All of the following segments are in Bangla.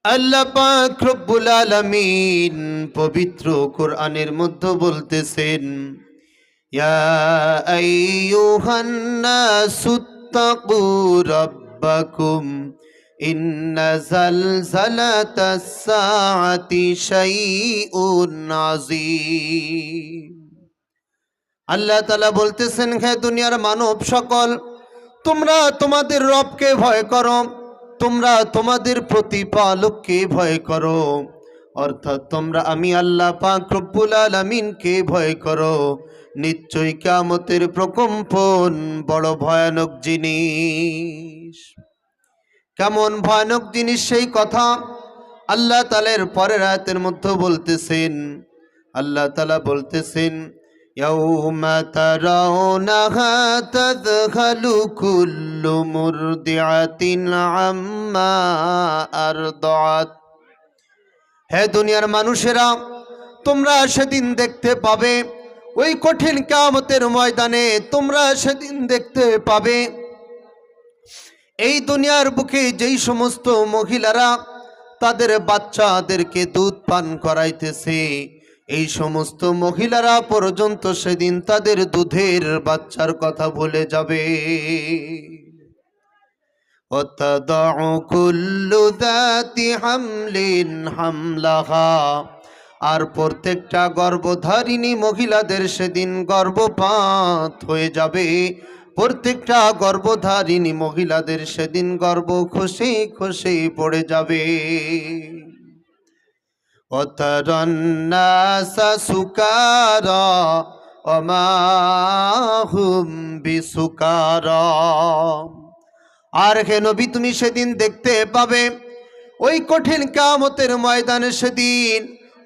আল্লাহ পাক রব্বুল আলামিন পবিত্র কোরআনের মধ্যে বলতেছেন, ইয়া আইয়ুহান নাসুত্তাকু রাব্বাকুম ইন্না জালজালাতাস সাআতি শাইউন আযীম। আল্লাহ তাআলা বলতেছেন, হে দুনিয়ার মানব সকল, তোমরা তোমাদের রবকে ভয় করো, তোমরা তোমাদের প্রতিপালককে ভয় করো, অর্থাৎ তোমরা আমি আল্লাহ পাক রব্বুল আলামিনকে ভয় করো। নিশ্চয়ই কিয়ামতের প্রকম্পন বড় ভয়ানক জিনিস। কেমন ভয়ানক জিনিস সেই কথা আল্লাহ তাআলার পরের আয়াতের মধ্যে বলতেছেন। আল্লাহ তাআলা বলতেছেন, ইয়াউমা তারাউনাহা তাযহালু কুল্লু মুরদিআতিন আম্মা আরদাত। হে দুনিয়ার মানুষেরা, তোমরা সেদিন দেখতে পাবে, ওই কঠিন কিয়ামতের ময়দানে তোমরা সেদিন দেখতে পাবে, এই দুনিয়ার বুকে যেই সমস্ত মহিলারা তাদের বাচ্চাদেরকে দুধ পান করাইতেছে, এই সমস্ত মহিলারা পর্যন্ত সেদিন তাদের দুধের বাচ্চার কথা ভুলে যাবে। ওয়াতাদাউ কুল্লু যাতি হামলিন হামলাহা, আর প্রত্যেকটা গর্ভধারিণী মহিলাদের সেদিন গর্ভপাত হয়ে যাবে। প্রত্যেকটা গর্ভধারিণী মহিলাদের সেদিন গর্ভ খসে খসে পড়ে যাবে। ওয়াতারান নাসা সুকারা ওয়া মা হুম বিসুকারা। আর হে নবী, তুমি সেদিন দেখতে পাবে, ওই কঠিন কিয়ামতের ময়দানে সেদিন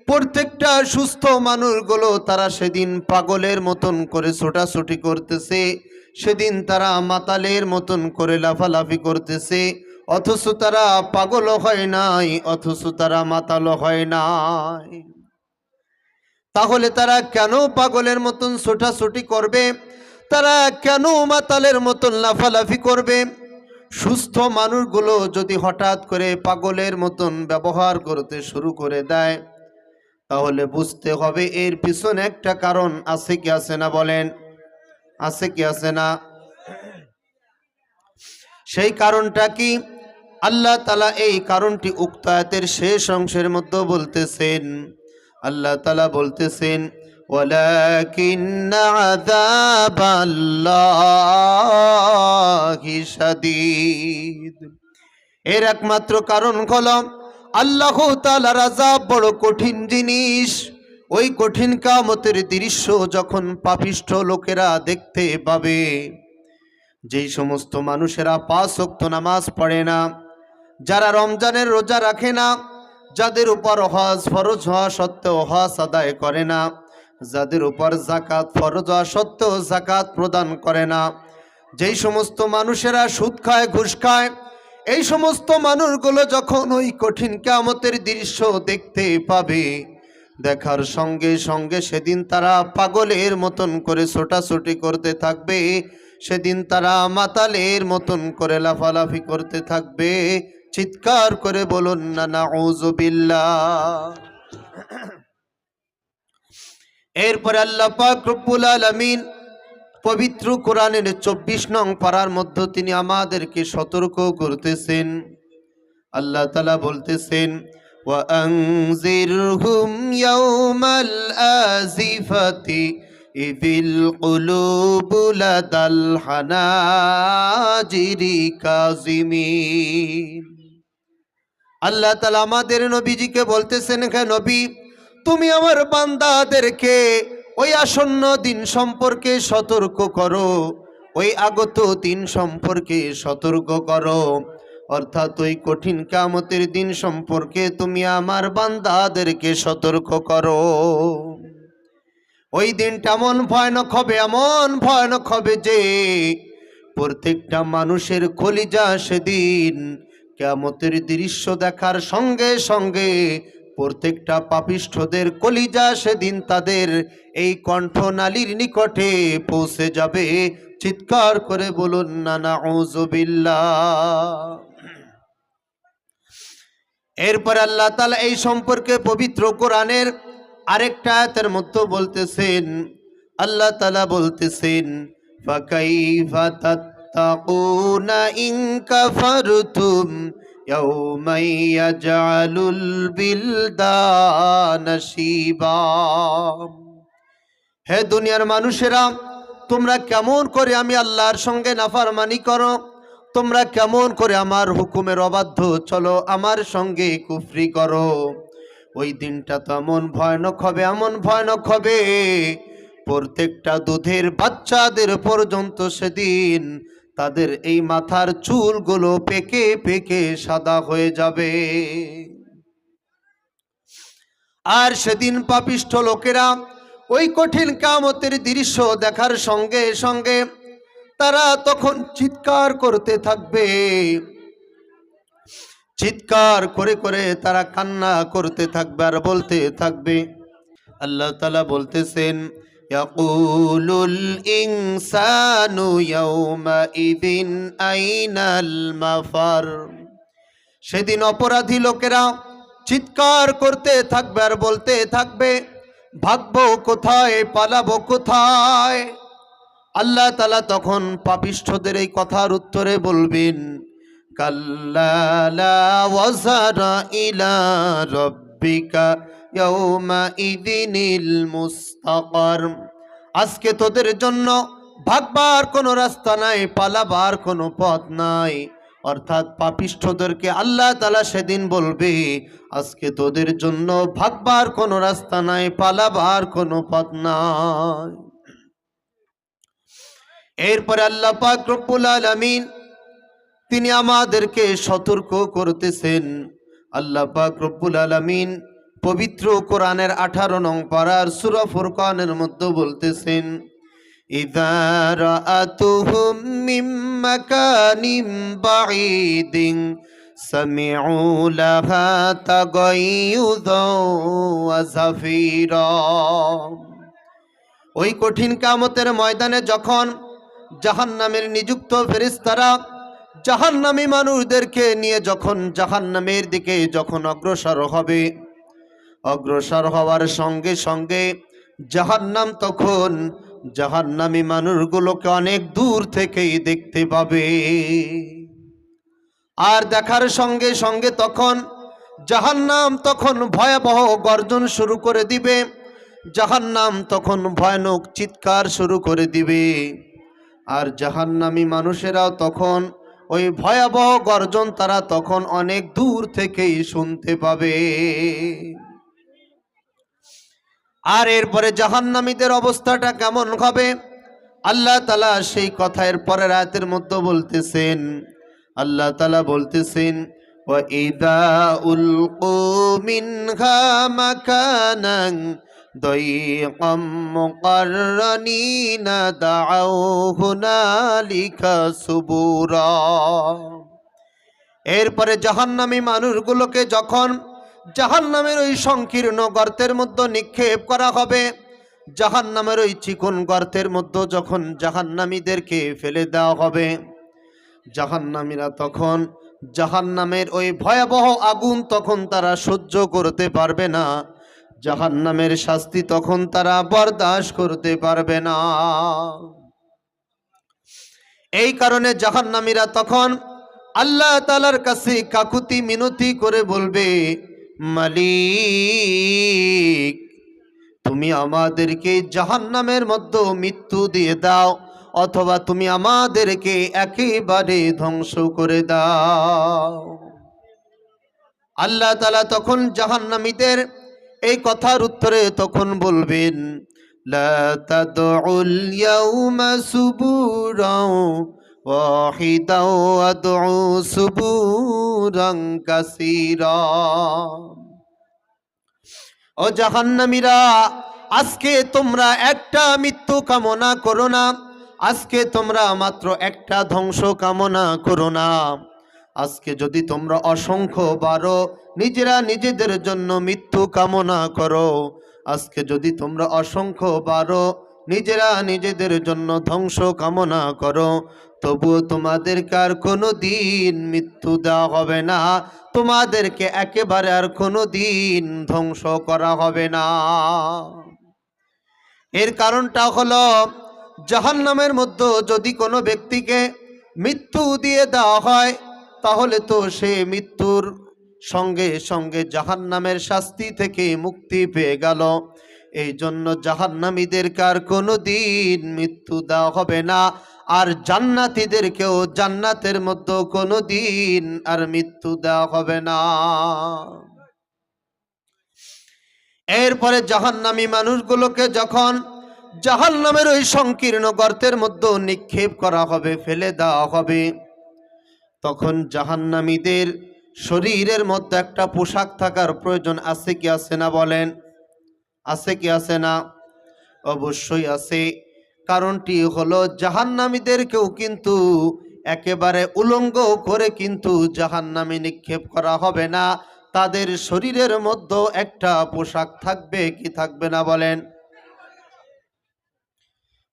প্রত্যেকটা সুস্থ মানুষগুলো তারা সেদিন পাগলের মতন করে ছোটাছুটি করতেছে, সেদিন তারা মাতালের মতন করে লাফালাফি করতেছে, অথচ তারা পাগলও হয় নাই, অথচ তারা মাতালও হয় নাই। তাহলে তারা কেন পাগলের মতন ছোটাছুটি করবে? তারা কেন মাতালের মতন লাফালাফি করবে? সুস্থ মানুষগুলো যদি হঠাৎ করে পাগলের মতন ব্যবহার করতে শুরু করে দেয়, তাহলে বুঝতে হবে এর পিছনে একটা কারণ আছে কি আছে না? বলেন, আছে কি আছে না? সেই কারণটা কি? আল্লাহ তাআলা এই কারণটি উক্ত আয়াতের শেষ অংশের মধ্যে বলতেছেন। আল্লাহ তাআলা বলতেছেন, ওয়ালাকিন্না আযাবাল্লাহি শাদীদ। এর একমাত্র কারণ হলো আল্লাহ তাআলার আযাব বড় কঠিন জিনিস। ওই কঠিন কিয়ামতের দৃশ্য যখন পাপিষ্ঠ লোকেরা দেখতে পাবে, যেই সমস্ত মানুষেরা 5 ওয়াক্ত নামাজ পড়ে না, যারা রমজানের রোজা রাখে না, যাদের উপর হজ ফরজ হওয়া সত্ত্বেও হজ আদায় করে না, যাদের উপর যাকাত ফরজ হওয়া সত্ত্বেও যাকাত প্রদান করে না, যেই সমস্ত মানুষেরা সুদ খায়, ঘুষ খায়, এই সমস্ত মানুষগুলো যখন ওই কঠিন কিয়ামতের দৃশ্য দেখতে পাবে, দেখার সঙ্গে সঙ্গে সেদিন তারা পাগলের মতন করে ছোটাছুটি করতে থাকবে, সেদিন তারা মাতালের মতন করে লাফালাফি করতে থাকবে। চিৎকার করে বলুন না নাউযুবিল্লাহ। এরপরে আল্লাহ পাক রব্বুল আলামিন পবিত্র কোরআনের 24 নং পারার মধ্যে তিনি আমাদেরকে সতর্ক করতেছেন। আল্লাহ তাআলা বলতেছেন, ওয়া আনজিরহুম ইয়াউমাল আজিফাতি ইযিল কুলুবু লাদাল হানাজিরি কাযিমিন। আল্লাহ তাআলা আমাদের নবীজিকে বলতেছেন, হে নবী, তুমি আমার বান্দাদেরকে ওই আসন্ন দিন সম্পর্কে সতর্ক করো, ওই আগত দিন সম্পর্কে সতর্ক করো, অর্থাৎ ওই কঠিন কিয়ামতের দিন সম্পর্কে তুমি আমার বান্দাদেরকে সতর্ক করো। ওই দিনটা এমন ভয়ানক হবে, এমন ভয়ানক হবে যে প্রত্যেকটা মানুষের কলিজা সেদিন কিয়ামতের দৃশ্য দেখার সঙ্গে সঙ্গে প্রত্যেকটা পাপিষ্ঠদের কলিজা সেদিন তাদের এই কণ্ঠনালীর নিকটে পৌঁছে যাবে। চিৎকার করে বলুন না নাউযুবিল্লাহ। এরপর আল্লাহ তাআলা এই সম্পর্কে পবিত্র কোরআনের আরেকটা আয়াতের মধ্যে বলতেছেন, আল্লাহ তাআলা বলতেছেন, ফাকাইফা তাত্তাকুনা ইন কাফারতুম ইয়াওমা ইয়াজআলুল বিলদানা শিবা। হে দুনিয়ার মানুষেরা, তোমরা কেমন করে আমি আল্লাহর সঙ্গে নাফরমানি করো, তোমরা কেমন করে আমার হুকুমের অবাধ্য চলো, আমার সঙ্গে কুফরি করো। ওই দিনটা তো এমন ভয়ানক হবে, এমন ভয়ানক হবে, প্রত্যেকটা দুধের বাচ্চাদের পর্যন্ত সেদিন তাদের এই মাথার চুলগুলো পেকে পেকে সাদা হয়ে যাবে। আর সেদিন পাপিষ্ঠ লোকেরা ওই কঠিন কিয়ামতের দৃশ্য দেখার সঙ্গে সঙ্গে তারা তখন চিৎকার করতে থাকবে, চিৎকার করে করে তারা কান্না করতে থাকবে আর বলতে থাকবে। আল্লাহ তাআলা বলতেছেন, ইয়াকুলুল ইনসানু ইয়াওমাইদিন আইনাল মাফার। সেদিন অপরাধী লোকেরা চিৎকার করতে থাকবে আর বলতে থাকবে, ভাগবো কোথায়, পালাবো কোথায়। আল্লাহ তাআলা তখন পাপিষ্ঠদের এই কথার উত্তরে বলবেন, কাল্লা লা ওয়াজারা ইলা রাব্বিকা ইয়াওমাইদিনিল মুস্তাকার। আজকে তোদের জন্য ভাগবার কোনো রাস্তা নাই, পালাবার কোনো পথ নাই। অর্থাৎ পাপিষ্ঠদেরকে আল্লাহ তাআলা সেদিন বলবে, আজকে তোদের জন্য ভাগবার কোনো রাস্তা নাই, পালাবার কোনো পথ নাই। এরপরে আল্লাহ পাক রব্বুল আলামিন তিনি আমাদেরকে সতর্ক করতেছেন। আল্লাহ পাক রব্বুল আলামিন পবিত্র কোরআনের 18 নং পারার সূরা ফুরকানের মধ্যে বলতেছেন, ইযা রাআতুহুম মিন মাকানিম বাঈদিন সামিউ লাহা তাগায়ুযাও ওয়া যাফীরা। ওই কঠিন কিয়ামতের ময়দানে যখন জাহান্নামের নিযুক্ত ফেরেশতারা জাহান্নামী মানুষদেরকে নিয়ে যখন জাহান্নামের দিকে যখন অগ্রসর হবে, অগ্রসর হওয়ার সঙ্গে সঙ্গে জাহান্নাম তখন জাহান্নামী মানুষগুলোকে অনেক দূর থেকেই দেখতে পাবে। আর দেখার সঙ্গে সঙ্গে তখন জাহান্নাম তখন ভয়াবহ গর্জন শুরু করে দিবে, জাহান্নাম তখন ভয়ানক চিৎকার শুরু করে দিবে। আর জাহান্নামী মানুষেরাও তখন ওই ভয়াবহ গর্জন তারা তখন অনেক দূর থেকেই শুনতে পাবে। আর এরপরে জাহান্নামীদের অবস্থাটা কেমন হবে আল্লাহ তাআলা সেই কথা এর পরের আয়াতের মধ্যে বলতেছেন। আল্লাহ তাআলা বলতেছেন, ওয়া ইযা উলকু মিনহা মাকানান দাইকাম মুকাররানিনা দাউ হুনালিকা সুবুরা। এরপরে জাহান্নামী মানুষগুলোকে যখন জাহান্নামের ওই সংকীর্ণ গর্তের মধ্যে নিক্ষেপ করা হবে, জাহান্নামের ওই চিকন গর্তের মধ্যে যখন জাহান্নামীদেরকে ফেলে দেওয়া হবে, জাহান্নামীরা তখন জাহান্নামের ওই ভয়াবহ আগুন তখন তারা সহ্য করতে পারবে না, জাহান্নামের শাস্তি তখন তারা বরদাস্ত করতে পারবে না। এই কারণে জাহান্নামীরা তখন আল্লাহ তাআলার কাছে কাকুতি মিনতি করে বলবে, মালিক তুমি আমাদেরকে জাহান্নামের মধ্যে মৃত্যু দিয়ে দাও, অথবা তুমি আমাদেরকে একেবারে ধ্বংস করে দাও। আল্লাহ তাআলা তখন জাহান্নামীদের এই কথার উত্তরে তখন বলবেন, লা তাদউল ইয়াউমা সুবুরাও ওয়াহিদাও আদউ সুবুরান কাসীরা। ও জাহান্নামীরা, আজকে তোমরা একটা মৃত্যু কামনা করো না, আজকে তোমরা মাত্র একটা ধ্বংস কামনা করো না। আজকে যদি তোমরা অসংখ্য বারো নিজেরা নিজেদের জন্য মৃত্যু কামনা করো, আজকে যদি তোমরা অসংখ্য বারো নিজেরা নিজেদের জন্য ধ্বংস কামনা করো, তবুও তোমাদেরকে আর কোনো দিন মৃত্যু দেওয়া হবে না, তোমাদেরকে একেবারে আর কোনো দিন ধ্বংস করা হবে না। এর কারণটা হলো জাহান্নামের মধ্যে যদি কোনো ব্যক্তিকে মৃত্যু দিয়ে দেওয়া হয় তাহলে তো সে মৃত্যুর সঙ্গে সঙ্গে জাহান্নামের শাস্তি থেকে মুক্তি পেয়ে গেল। এই জন্য জাহান্নামীদেরকে আর কোনো দিন মৃত্যু দেওয়া হবে না, আর জান্নাতীদেরকেও জান্নাতের মধ্যে কোনো দিন আর মৃত্যু দেওয়া হবে না। এরপরে জাহান্নামী মানুষগুলোকে যখন জাহান্নামের ওই সংকীর্ণ গর্তের মধ্যে নিক্ষেপ করা হবে, ফেলে দেওয়া হবে, তখন জাহান্নামীদের শরীরের মধ্যে একটা পোশাক থাকার প্রয়োজন আছে কি আছে না বলেন? আছে কি আছে না? অবশ্যই আছে। কারণটি হলো জাহান্নামীদেরকেও কিন্তু একেবারে উলঙ্গ করে কিন্তু জাহান্নামে নিক্ষেপ করা হবে না, তাদের শরীরের মধ্যে একটা পোশাক থাকবে কি থাকবে না বলেন?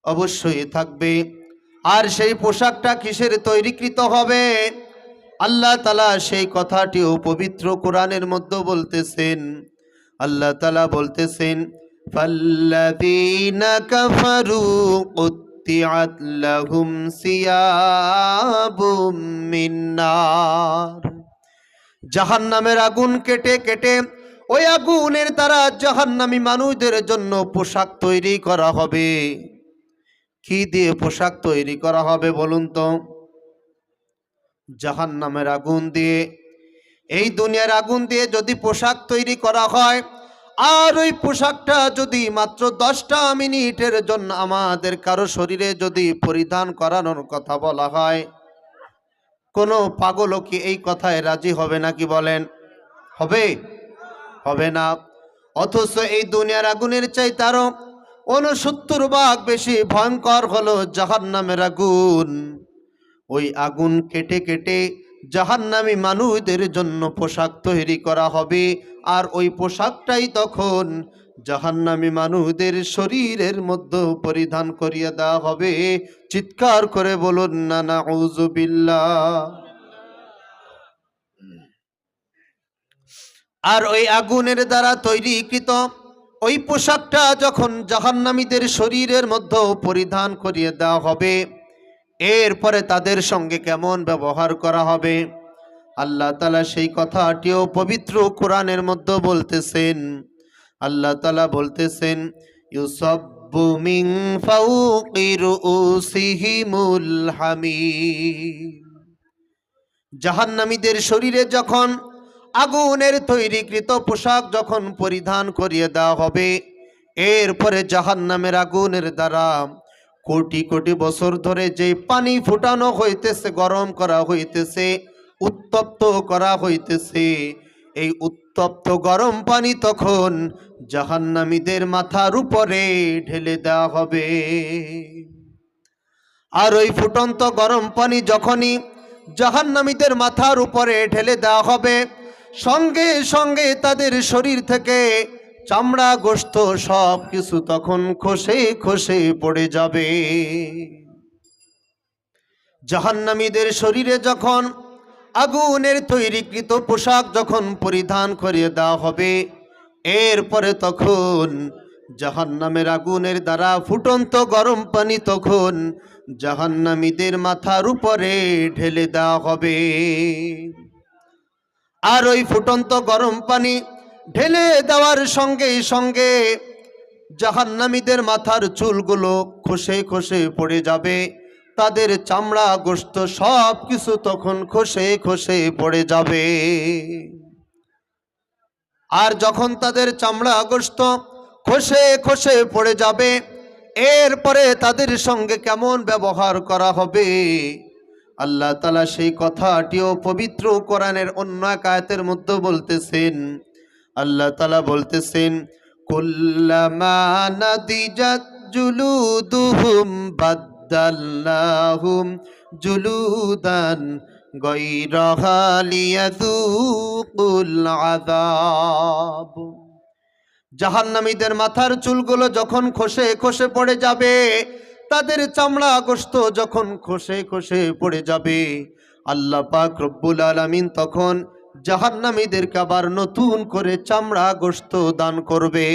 অবশ্যই থাকবে। আর সেই পোশাকটা কিসের তৈরিকৃত হবে? আল্লাহ তাআলা সেই কথাটিও পবিত্র কোরআনের মধ্যে বলতেছেন। আল্লাহ তাআলা বলতেছেন, ফাল্লাযীনা কাফারু কুত্তিআত লাহুম সিয়াবুম মিন নার। জাহান্নামের আগুন কেটে কেটে ওই আগুনের দ্বারা জাহান্নামী মানুষদের জন্য পোশাক তৈরি করা হবে। কি দিয়ে পোশাক তৈরি করা হবে বলুন তো? জাহান্নামের আগুন দিয়ে। এই দুনিয়ার আগুন দিয়ে যদি পোশাক তৈরি করা হয়, আর ওই পোশাকটা যদি মাত্র 10টা মিনিটের জন্য আমাদের কারো শরীরে যদি পরিধান করানোর কথা বলা হয়, কোনো পাগলও কি এই কথায় রাজি হবে নাকি বলেন? হবে? হবে না। অথচ এই দুনিয়ার আগুনের চাইতে আরো 69 ভাগ বেশি ভয়ঙ্কর হলো জাহান্নামের আগুন। ওই আগুন কেটে কেটে জাহান্নামী মানুষদের জন্য পোশাক তৈরি করা হবে, আর ওই পোশাকটাই তখন জাহান্নামী মানুষদের শরীরের মধ্যে পরিধান করিয়ে দেওয়া হবে। চিৎকার করে বলুন না নাউযুবিল্লাহ। আর ওই আগুনের দ্বারা তৈরিকৃত ওই পোশাকটা যখন জাহান্নামীদের শরীরের মধ্যে পরিধান করিয়ে দেওয়া হবে, এরপরে তাদের সঙ্গে কেমন ব্যবহার করা হবে আল্লাহ তাআলা সেই কথাটিও পবিত্র কোরআনের মধ্যে বলতেছেন। আল্লাহ তাআলা বলতেছেন, ইউসাব্বু মিন ফাওকি রুউসিহিমুল হামিম। জাহান্নামীদের শরীরে যখন আগুনের তৈরিকৃত পোশাক যখন পরিধান করিয়ে দেওয়া হবে, এরপরে জাহান্নামের আগুনের দ্বারা কোটি কোটি বছর ধরে যে পানি ফুটানো হইতেছে, গরম করা হইতেছে, উত্তপ্ত করা হইতেছে, এই উত্তপ্ত গরম পানি তখন জাহান্নামীদের মাথার উপরে ঢেলে দেওয়া হবে। আর ওই ফুটন্ত গরম পানি যখনই জাহান্নামীদের মাথার উপরে ঢেলে দেওয়া হবে, সঙ্গে সঙ্গে তাদের শরীর থেকে চামড়া গোশত সব কিছু তখন খসে খসে পড়ে যাবে। জাহান্নামীদের শরীরে যখন আগুনের তৈরিকৃত পোশাক যখন পরিধান করিয়ে দেওয়া হবে, এরপরে তখন জাহান্নামের আগুনের দ্বারা ফুটন্ত গরম পানি তখন জাহান্নামীদের মাথার উপরে ঢেলে দেওয়া হবে। আর ওই ফুটন্ত গরম পানি ঢেলে দেওয়ার সঙ্গে সঙ্গে জাহান্নামীদের মাথার চুলগুলো খসে খসে পড়ে যাবে, তাদের চামড়া গোশত সব কিছু তখন খসে খসে পড়ে যাবে। আর যখন তাদের চামড়া গোশত খসে খসে পড়ে যাবে, এরপরে তাদের সঙ্গে কেমন ব্যবহার করা হবে আল্লাহ তাআলা সেই কথাটিও পবিত্র কোরআনের অন্য এক আয়াতের মধ্যে বলতেছেন। আল্লাহ তাআলা বলতেছেন, কুল্লামা নাদিজাত জুলুদুহুম বাদদালনাহুম জুলুদান গায়রাহা লিয়াযুকুল আযাব। জাহান্নামীদের মাথার চুলগুলো যখন খসে খসে পড়ে যাবে, তাদের চামড়া গোশত যখন খসে খসে পড়ে যাবে, আল্লাহ পাক রব্বুল আলামিন তখন জাহান্নামীদেরকে আবার নতুন করে চামড়া গোশত দান করবে।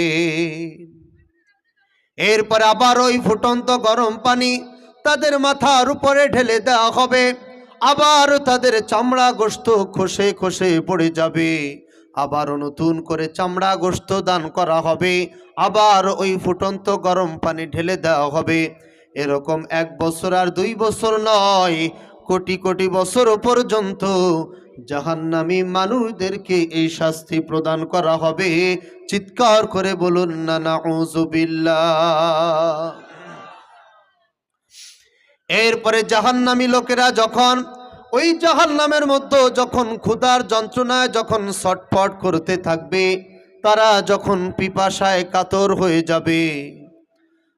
এরপরে আবার ওই ফুটন্ত গরম পানি তাদের মাথার উপরে ঢেলে দেওয়া হবে, আবার তাদের চামড়া গোশত খসে খসে পড়ে যাবে, আবারও নতুন করে চামড়া গোশত দান করা হবে, আবার ওই ফুটন্ত গরম পানি ঢেলে দেওয়া হবে। এরকম 1 বছর আর 2 বছর নয়, কোটি কোটি বছর পর্যন্ত জাহান্নামী মানুষদেরকে এই শাস্তি প্রদান করা হবে। চিৎকার করে বলুন না নাউযুবিল্লাহ। এরপরে জাহান্নামী লোকেরা যখন ওই জাহান্নামের মধ্যে যখন ক্ষুধার যন্ত্রণায় যখন ছটফট করতে থাকবে, তারা যখন পিপাসায় কাতর হয়ে যাবে,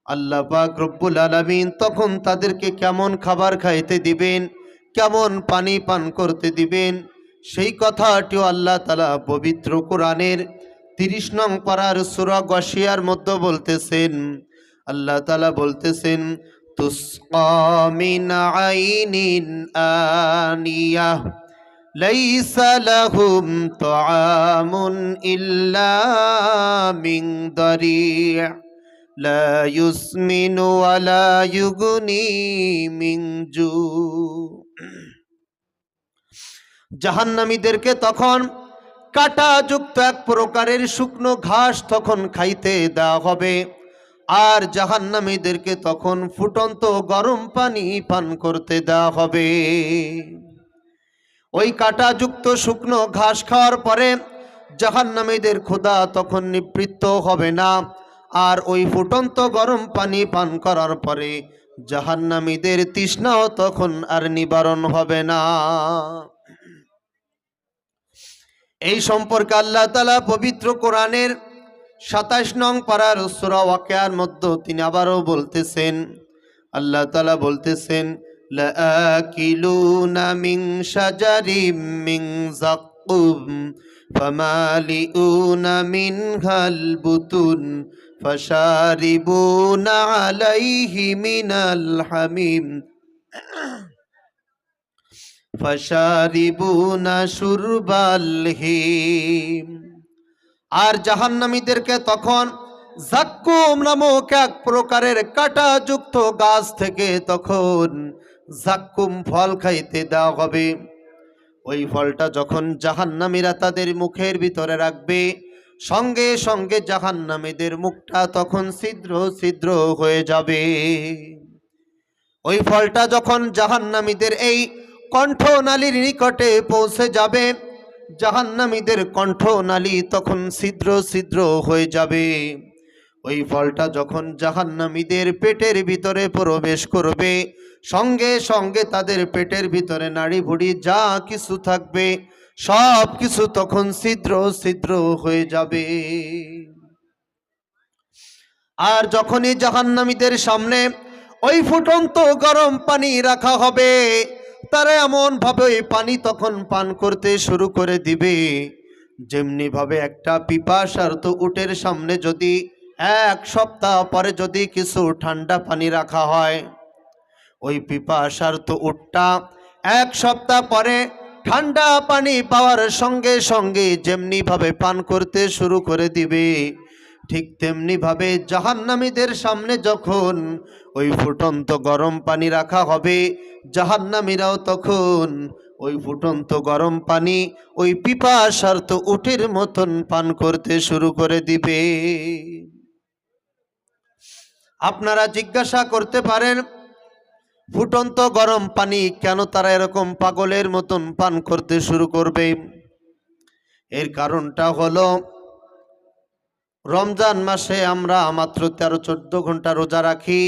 আল্লাহ পাক রব্বুল আলামিন তখন তাদেরকে কেমন খাবার খাইতে দিবেন, কেমন পানি পান করতে দিবেন, সেই কথাটিও আল্লাহ তাআলা পবিত্র কোরআনের 30 নং পারার সূরা গাশিয়ার মধ্যে বলতেছেন। আল্লাহ তাআলা বলতেছেন, তুসকা মিন আইনিন আনিয়াহ লাইসা লাহুম তুআমুন ইল্লা মিন দারি' লা ইউসমিনু ওয়া লা ইউগনি মিন জু। জাহান্নামীদেরকে তখন কাঁটাযুক্ত এক প্রকারের শুকনো ঘাস তখন খাইতে দেওয়া হবে, আর জাহান্নামীদেরকে তখন ফুটন্ত গরম পানি পান করতে দেওয়া হবে। ওই কাঁটাযুক্ত শুকনো ঘাস খাওয়ার পরে জাহান্নামীদের ক্ষুধা তখন নিবৃত্ত হবে না, আর ওই ফুটন্ত গরম পানি পান করার পরে জাহান্নামীদের তৃষ্ণাও তখন আর নিবারণ হবে না। এই সম্পর্কে আল্লাহ তাআলা পবিত্র কোরআনের 27 নং পারার সূরা ওয়াকিয়ার মধ্যে তিনি আবারও বলতেছেন। আল্লাহ তাআলা বলতেছেন, লাআকিলুনা মিন শাজারিম মিন যাক্কুম ফামালিউনা মিনহাল বুতুন ফাশারিবুনা আলাইহি মিনাল হামিম ফাশারিবুনা শুরবাল হিম। আর জাহান্নামীদেরকে তখন যাক্কুম নামক এক প্রকারের কাঁটাযুক্ত গাছ থেকে তখন যাক্কুম ফল খাইতে দেওয়া হবে। ওই ফলটা যখন জাহান্নামীরা তাদের মুখের ভিতরে রাখবে, সঙ্গে সঙ্গে জাহান্নামীদের মুখটা তখন ছিদ্র ছিদ্র হয়ে যাবে। ওই ফলটা যখন জাহান্নামীদের এই কণ্ঠনালীর নিকটে পৌঁছে যাবে, জাহান্নামীদের কণ্ঠনালী তখন ছিদ্র ছিদ্র হয়ে যাবে। ওই ফলটা যখন জাহান্নামীদের পেটের ভিতরে প্রবেশ করবে, সঙ্গে সঙ্গে তাদের পেটের ভিতরে নাড়ি ভুড়ি যা কিছু থাকবে সব কিছু তখন ছিদ্র ছিদ্র হয়ে যাবে। আর যখনই জাহান্নামীদের সামনে ওই ফুটন্ত গরম পানি রাখা হবে, তারা এমন ভাবে ওই পানি তখন পান করতে শুরু করে দিবে, যেমনি ভাবে একটা পিপাসার্ত উটের সামনে যদি 1 সপ্তাহ পরে যদি কিছু ঠান্ডা পানি রাখা হয়, ওই পিপাসার্ত উটটা 1 সপ্তাহ পরে ঠান্ডা পানি পাওয়ার সঙ্গে সঙ্গে যেমনি ভাবে পান করতে শুরু করে দিবে, ঠিক তেমনি ভাবে জাহান্নামীদের সামনে যখন ওই ফুটন্ত গরম পানি রাখা হবে, জাহান্নামীরাও তখন ওই ফুটন্ত গরম পানি ওই পিপাসার্ত উটের মতন পান করতে শুরু করে দিবে। আপনারা জিজ্ঞাসা করতে পারেন, ফুটন্ত গরম পানি কেন তারা এরকম পাগলের মতন পান করতে শুরু করবে? এর কারণটা হলো, রমজান মাসে আমরা মাত্র 13-14 ঘন্টা রোজা রাখি,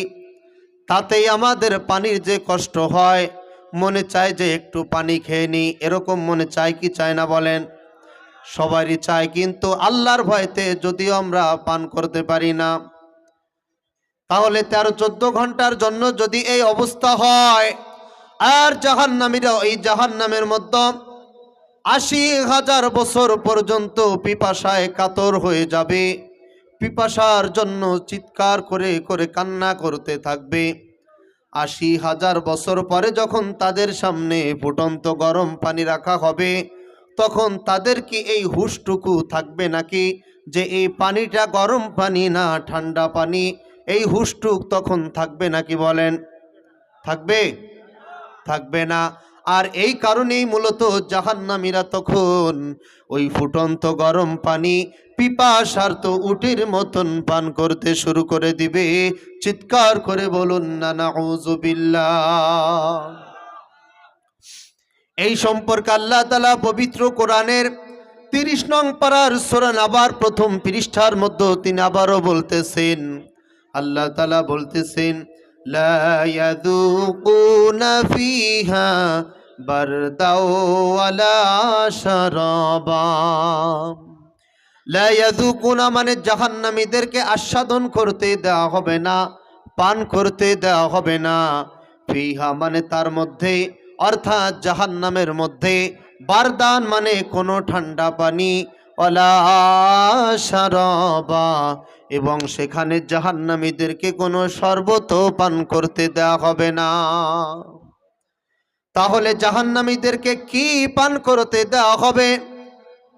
তাতেই আমাদের পানির যে কষ্ট হয়, মনে চায় যে একটু পানি খেয়ে নিই, এরকম মনে চায় কি চায় না বলেন? সবারই চায়, কিন্তু আল্লাহর ভয়তে যদিও আমরা পান করতে পারি না। তাহলে 13-14 ঘন্টার জন্য যদি এই অবস্থা হয়, আর জাহান্নামীরা এই জাহান্নামের মধ্যে 80,000 বছর পর্যন্ত পিপাসায় কাতর হয়ে যাবে, পিপাসার জন্য চিৎকার করে করে কান্না করতে থাকবে। 80,000 বছর পরে যখন তাদের সামনে ফুটন্ত গরম পানি রাখা হবে, তখন তাদের কি এই হুশটুকু থাকবে নাকি যে এই পানিটা গরম পানি না ঠান্ডা পানি? এই হুশটুক তখন থাকবে নাকি বলেন? থাকবে? থাকবে না। আর এই কারণেই মূলত জাহান্নামীরা তখন ওই ফুটন্ত গরম পানি পিপাসার্ত উটের মতন পান করতে শুরু করে দিবে। চিৎকার করে বলুন না নাউযুবিল্লাহ। এই সম্পর্কে আল্লাহ তাআলা পবিত্র কোরআনের ৩০ নং পারার সূরা নাবার প্রথম পৃষ্ঠার মধ্যে তিনি আবারও বলতেছেন, আল্লাহ তাআলা বলতেছেন, লা ইয়াযুকুনা ফিহা বারদাও ওয়ালা শারাবা। লা ইয়াযুকুনা মানে জাহান্নামীদেরকে আস্বাদন করতে দেওয়া হবে না, পান করতে দেওয়া হবে না। ফিহা মানে তার মধ্যে, অর্থাৎ জাহান্নামের মধ্যে, বারদান মানে কোনো ঠান্ডা পানি, ওয়ালা শারাবা এবং সেখানে জাহান্নামীদেরকে কোনো শরবত পান করতে দেওয়া হবে না। তাহলে জাহান্নামীদেরকে কি পান করতে দেওয়া হবে?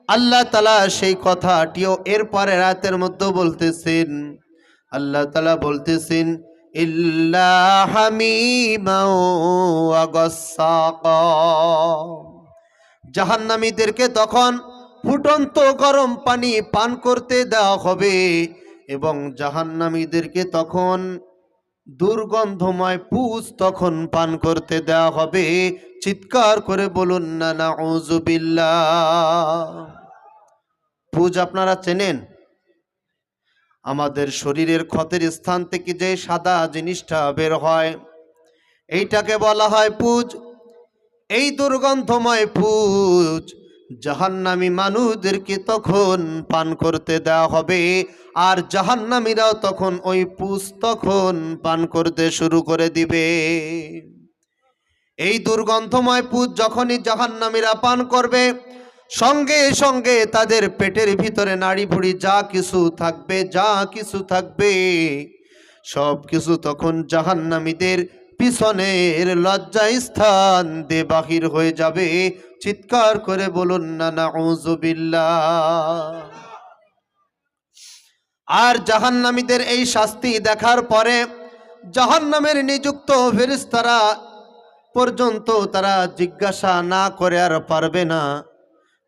আল্লাহ তাআলা সেই কথাটিও এরপরের আয়াতের মধ্যে বলতেছেন। আল্লাহ তাআলা বলতেছেন, ইল্লা হামিমাও ওয়া গাসসাকা। জাহান্নামীদেরকে তখন ফুটন্ত গরম পানি পান করতে দেওয়া হবে এবং জাহান্নামীদেরকে তখন দুর্গন্ধময় পুষ তখন পান করতে দেওয়া হবে। চিৎকার করে বলুন না নাউযুবিল্লাহ। পুষ আপনারা চেনেন? আমাদের শরীরের ক্ষতের স্থান থেকে যে সাদা জিনিসটা বের হয় এইটাকে বলা হয় পুজ। এই দুর্গন্ধময় পুজ জাহান্নামী মানুষদেরকে তখন পান করতে দেওয়া হবে আর জাহান্নামীরাও তখন ওই পুজ তখন পান করতে শুরু করে দিবে। এই দুর্গন্ধময় পুজ যখনই জাহান্নামীরা পান করবে, সঙ্গে সঙ্গে তাদের পেটের ভিতরে নাড়ি ভুড়ি যা কিছু থাকবে সব কিছু তখন জাহান্নামীদের পিছনের লজ্জা স্থান দিয়ে বাহির হয়ে যাবে। চিৎকার করে বলুন না নাউযুবিল্লাহ। আর জাহান্নামীদের এই শাস্তি দেখার পরে জাহান্নামের নিযুক্ত ফেরেশতারা পর্যন্ত তারা জিজ্ঞাসা না করে আর পারবে না।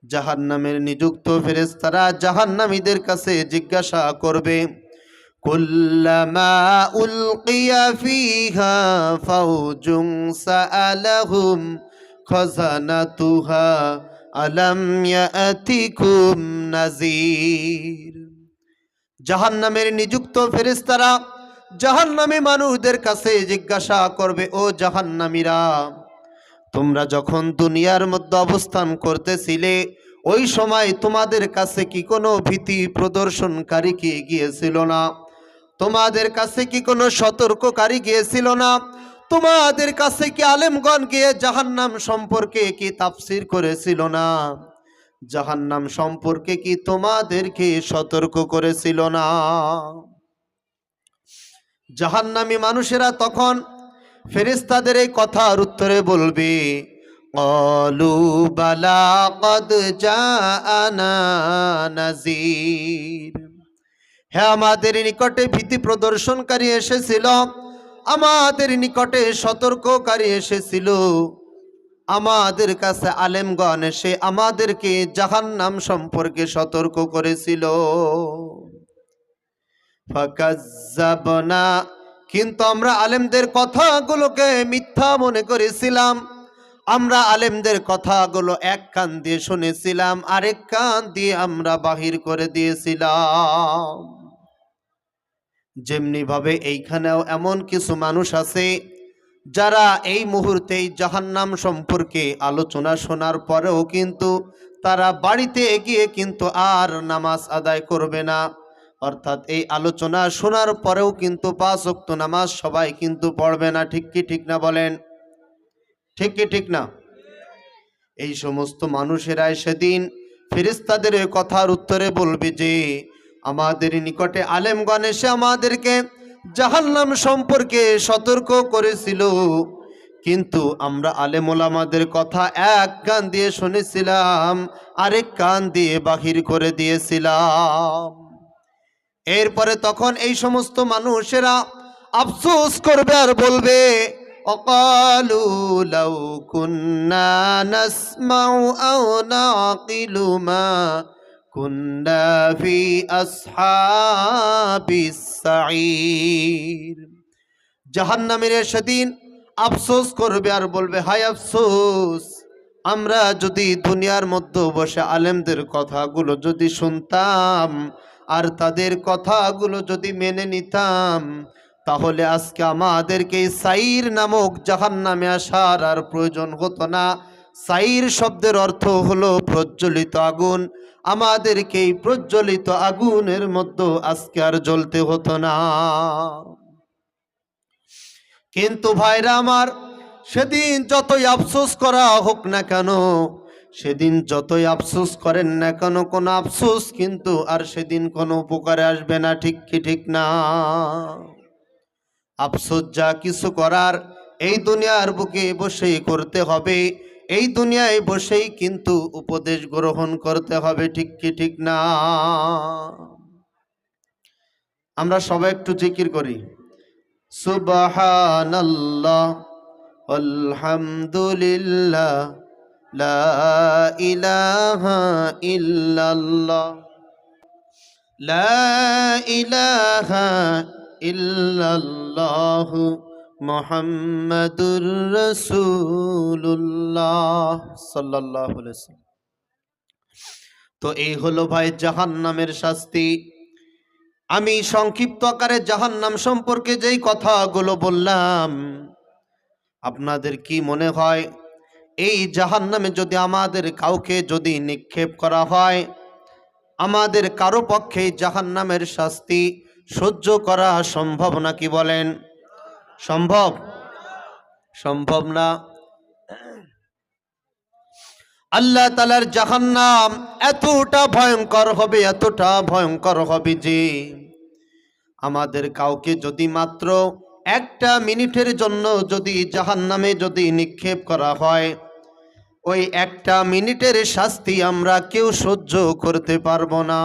জাহান্নামের নিযুক্ত ফেরেশতারা জাহান্নামীদের কাছে জিজ্ঞাসা করবে, কুল্লামা উলকিয়া ফিহা ফাওজুন সাআলাহুম খাযানাতুহা আলাম ইয়াতিকুম নাযীর। জাহান্নামের নিযুক্ত ফেরেশতারা জাহান্নামী মানুষদের কাছে জিজ্ঞাসা করবে, ও জাহান্নামীরা, তোমরা যখন দুনিয়ার মধ্যে অবস্থান করতেছিলে ওই সময় তোমাদের কাছে কি কোনো ভীতি প্রদর্শনকারী কি গিয়েছিল না? তোমাদের কাছে কি কোনো সতর্ককারী গিয়েছিল না? তোমাদের কাছে কি আলেমগণ গিয়ে জাহান্নাম সম্পর্কে কি তাফসীর করেছিল না? জাহান্নাম সম্পর্কে কি তোমাদেরকে সতর্ক করেছিল না? জাহান্নামী মানুষেরা তখন ফেরেশতাদের এই কথার উত্তরে বলবে, ক্বালু বালা ক্বাদ জাআনা নাযীর। হ্যাঁ, আমাদের নিকটে ভীতি প্রদর্শনকারী এসেছিল, আমাদের নিকটে সতর্ককারী এসেছিল, আমাদের কাছে আলেমগণ এসে আমাদেরকে জাহান্নাম সম্পর্কে সতর্ক করেছিল। ফাকাজ্জাবনা, কিন্তু আমরা আলেমদের কথাগুলোকে মিথ্যা মনে করেছিলাম। আমরা আলেমদের কথাগুলো এক কান দিয়ে শুনেছিলাম, আরেক কান দিয়ে আমরা বাহির করে দিয়েছিলাম। যেমনি ভাবে এইখানেও এমন কিছু মানুষ আছে যারা এই মুহূর্তেই জাহান্নাম সম্পর্কে আলোচনা শোনার পরেও কিন্তু তারা বাড়িতে গিয়ে কিন্তু আর নামাজ আদায় করবে না। অর্থাৎ এই আলোচনা শোনার পরেও কিন্তু 5 ওয়াক্ত নামাজ সবাই কিন্তু পড়বে না। ঠিক কি ঠিক না বলেন? ঠিক কি ঠিক না? এই সমস্ত মানুষেরাই সেদিন ফেরেশতাদের এই কথার উত্তরে বলবে যে, আমাদের নিকটে আলেমগণ এসে আমাদেরকে জাহান্নাম সম্পর্কে সতর্ক করেছিল, কিন্তু আমরা আলেম ওলামাদের কথা এক কান দিয়ে শুনেছিলাম, আরেক কান দিয়ে বাহির করে দিয়েছিলাম। এরপরে তখন এই সমস্ত মানুষেরা আফসোস করবে আর বলবে, অকালু লাউ কুন্না নাসমাউ আও নাকিলু মা কুন্না ফি আসহাবিস সাঈর। জাহান্নামের সেদিন আফসোস করবে আর বলবে, হায় আফসোস, আমরা যদি দুনিয়ার মধ্যে বসে আলেমদের কথাগুলো যদি শুনতাম আর তাদের কথাগুলো যদি মেনে নিতাম, তাহলে আজকে আমাদেরকে সাইর নামক জাহান্নামে আসার আর প্রয়োজন হতো না। সাইর শব্দের অর্থ হলো প্রজ্বলিত আগুন। আমাদেরকে এই প্রজ্বলিত আগুনের মধ্যে আজকে আর জ্বলতে হতো না। কিন্তু ভাইরা আমার, সেদিন যতই আফসোস করা হোক না কেন, সেদিন যতই আফসোস করেন না কেন, কোনো আফসোস কিন্তু আর সেদিন কোনো উপকারে আসবে না। ঠিক কি ঠিক না? আফসোস যা কিছু করার এই দুনিয়ার বুকে বসেই করতে হবে, এই দুনিয়ায় বসেই কিন্তু উপদেশ গ্রহণ করতে হবে। ঠিক কি ঠিক না? আমরা সবাই একটু জিকির করি, সুবহানাল্লাহ আলহামদুলিল্লাহ লা ইলাহা ইল্লাল্লাহ লা ইলাহা ইল্লাল্লাহ মুহাম্মাদুর রাসূলুল্লাহ সাল্লাল্লাহু আলাইহি ওয়াসাল্লাম। তো এই হলো ভাই জাহান্নামের শাস্তি। আমি সংক্ষিপ্ত আকারে জাহান্নাম সম্পর্কে যেই কথাগুলো বললাম, আপনাদের কি মনে হয় এই জাহান্নামে যদি আমাদের কাউকে যদি নিক্ষেপ করা হয়, আমাদের কারো পক্ষে জাহান্নামের শাস্তি সহ্য করা সম্ভব নাকি বলেন? সম্ভব? সম্ভব না। আল্লাহ তাআলার জাহান্নাম এতটা ভয়ঙ্কর হবে, এতটা ভয়ঙ্কর হবে যে আমাদের কাউকে যদি মাত্র একটা মিনিটের জন্য যদি জাহান্নামে যদি নিক্ষেপ করা হয়, ওই একটা মিনিটের শাস্তি আমরা কেউ সহ্য করতে পারবো না।